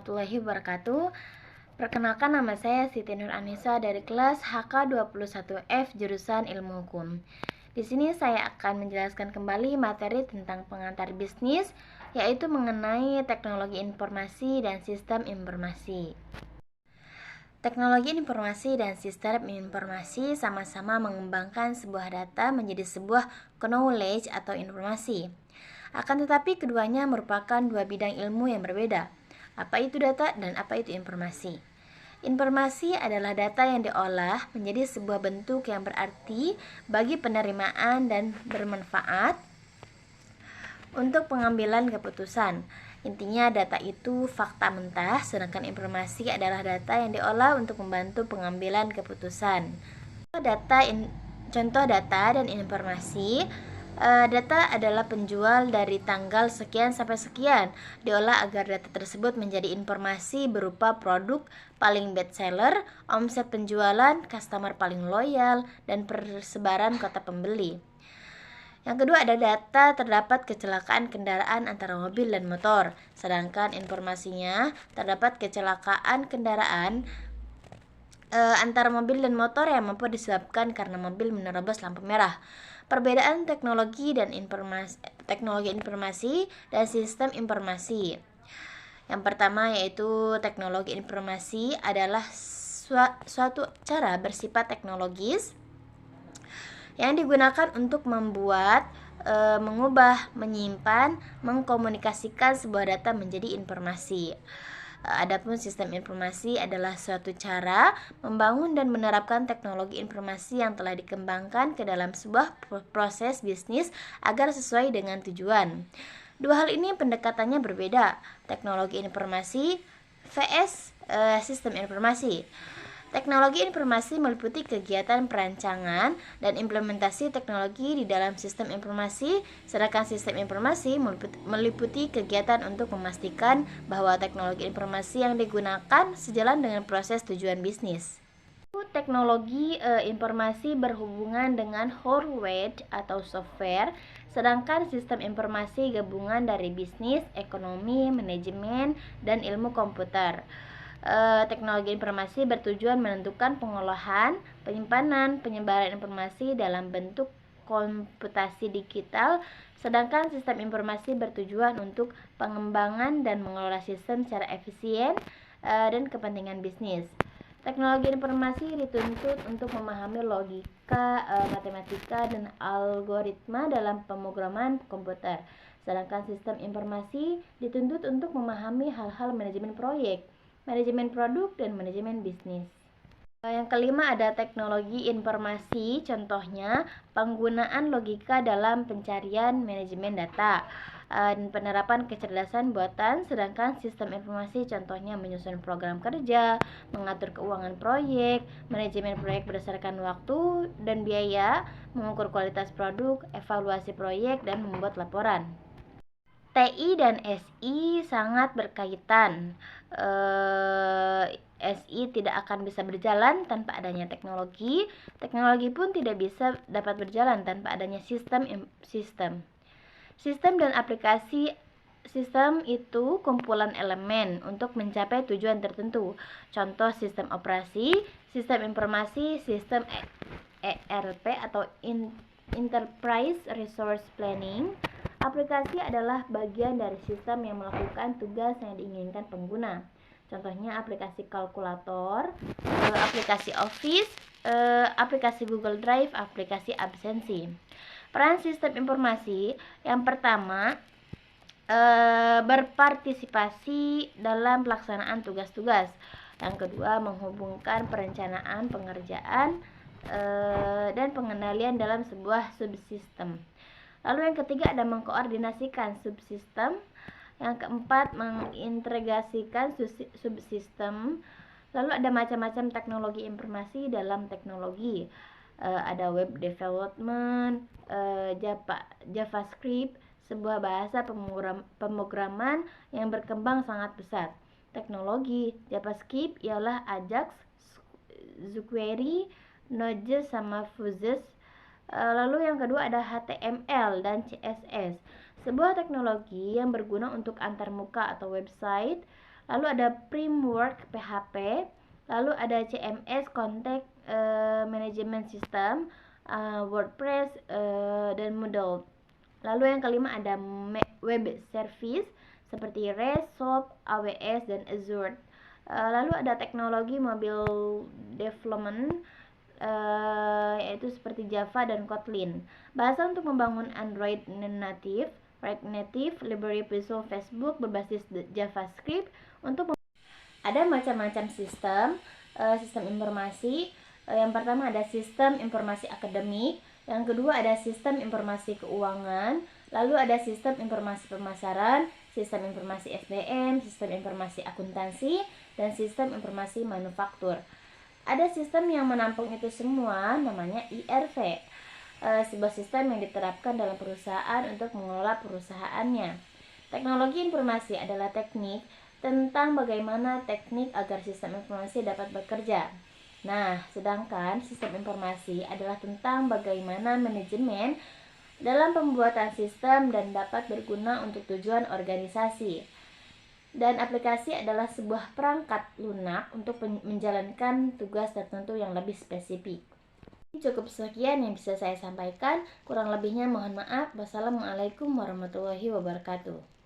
warahmatullahi wabarakatuh. Perkenalkan, nama saya Siti Nur Anissa dari kelas HK21F jurusan Ilmu Hukum. Di sini saya akan menjelaskan kembali materi tentang pengantar bisnis, yaitu mengenai teknologi informasi dan sistem informasi. Teknologi informasi dan sistem informasi sama-sama mengembangkan sebuah data menjadi sebuah knowledge atau informasi. Akan tetapi keduanya merupakan dua bidang ilmu yang berbeda. Apa itu data dan apa itu informasi? Informasi adalah data yang diolah menjadi sebuah bentuk yang berarti bagi penerimaan dan bermanfaat untuk pengambilan keputusan. Intinya data itu fakta mentah, sedangkan informasi adalah data yang diolah untuk membantu pengambilan keputusan. Contoh data dan informasi. Data adalah penjual dari tanggal sekian sampai sekian, diolah agar data tersebut menjadi informasi berupa produk paling best seller, omset penjualan, customer paling loyal, dan persebaran kota pembeli. Yang kedua ada data terdapat kecelakaan kendaraan antara mobil dan motor, sedangkan informasinya terdapat kecelakaan kendaraan antara mobil dan motor yang mampu disebabkan karena mobil menerobos lampu merah. Perbedaan teknologi informasi dan sistem informasi. Yang pertama yaitu teknologi informasi adalah suatu cara bersifat teknologis yang digunakan untuk membuat, mengubah, menyimpan, mengkomunikasikan sebuah data menjadi informasi. Adapun sistem informasi adalah suatu cara membangun dan menerapkan teknologi informasi yang telah dikembangkan ke dalam sebuah proses bisnis agar sesuai dengan tujuan. Dua hal ini pendekatannya berbeda. Teknologi informasi vs sistem informasi. Teknologi informasi meliputi kegiatan perancangan dan implementasi teknologi di dalam sistem informasi, sedangkan sistem informasi meliputi kegiatan untuk memastikan bahwa teknologi informasi yang digunakan sejalan dengan proses tujuan bisnis. Teknologi informasi berhubungan dengan hardware atau software, sedangkan sistem informasi gabungan dari bisnis, ekonomi, manajemen, dan ilmu komputer. Teknologi informasi bertujuan menentukan pengolahan, penyimpanan, penyebaran informasi dalam bentuk komputasi digital, sedangkan sistem informasi bertujuan untuk pengembangan dan mengelola sistem secara efisien dan kepentingan bisnis. Teknologi informasi dituntut untuk memahami logika, matematika, dan algoritma dalam pemrograman komputer, sedangkan sistem informasi dituntut untuk memahami hal-hal manajemen proyek, manajemen produk, dan manajemen bisnis. Yang kelima ada teknologi informasi, contohnya penggunaan logika dalam pencarian manajemen data dan penerapan kecerdasan buatan, sedangkan sistem informasi contohnya menyusun program kerja, mengatur keuangan proyek, manajemen proyek berdasarkan waktu dan biaya, mengukur kualitas produk, evaluasi proyek, dan membuat laporan. TI dan SI sangat berkaitan. SI tidak akan bisa berjalan tanpa adanya teknologi. Teknologi pun tidak bisa dapat berjalan tanpa adanya sistem. Sistem dan aplikasi. Sistem itu kumpulan elemen untuk mencapai tujuan tertentu. Contoh sistem operasi, sistem informasi, sistem ERP atau Enterprise Resource Planning. Aplikasi adalah bagian dari sistem yang melakukan tugas yang diinginkan pengguna. Contohnya aplikasi kalkulator, aplikasi Office, aplikasi Google Drive, aplikasi absensi. Peran sistem informasi yang pertama, berpartisipasi dalam pelaksanaan tugas-tugas. Yang kedua, menghubungkan perencanaan, pengerjaan, dan pengendalian dalam sebuah subsistem. Lalu yang ketiga ada mengkoordinasikan subsistem. Yang keempat mengintegrasikan subsistem. Lalu ada macam-macam teknologi informasi dalam teknologi. Ada web development, JavaScript, sebuah bahasa pemrograman yang berkembang sangat pesat. Teknologi JavaScript ialah Ajax, jQuery, Node, sama Fuses. Lalu yang kedua ada HTML dan CSS, sebuah teknologi yang berguna untuk antarmuka atau website, lalu ada framework PHP, lalu ada CMS Contact Management System, WordPress, dan Moodle. Lalu yang kelima ada web service seperti REST, SOAP, AWS, dan Azure. Lalu ada teknologi mobile development, yaitu seperti Java dan Kotlin. Bahasa untuk membangun Android native, React Native, Library Visual Facebook berbasis JavaScript. Untuk ada macam-macam sistem informasi. Yang pertama ada sistem informasi akademik, yang kedua ada sistem informasi keuangan, lalu ada sistem informasi pemasaran, sistem informasi SDM, sistem informasi akuntansi, dan sistem informasi manufaktur. Ada sistem yang menampung itu semua, namanya IRV, sebuah sistem yang diterapkan dalam perusahaan untuk mengelola perusahaannya. Teknologi informasi adalah teknik tentang bagaimana teknik agar sistem informasi dapat bekerja. Nah, sedangkan sistem informasi adalah tentang bagaimana manajemen dalam pembuatan sistem dan dapat berguna untuk tujuan organisasi. Dan aplikasi adalah sebuah perangkat lunak untuk menjalankan tugas tertentu yang lebih spesifik. Cukup sekian yang bisa saya sampaikan. Kurang lebihnya mohon maaf. Wassalamualaikum warahmatullahi wabarakatuh.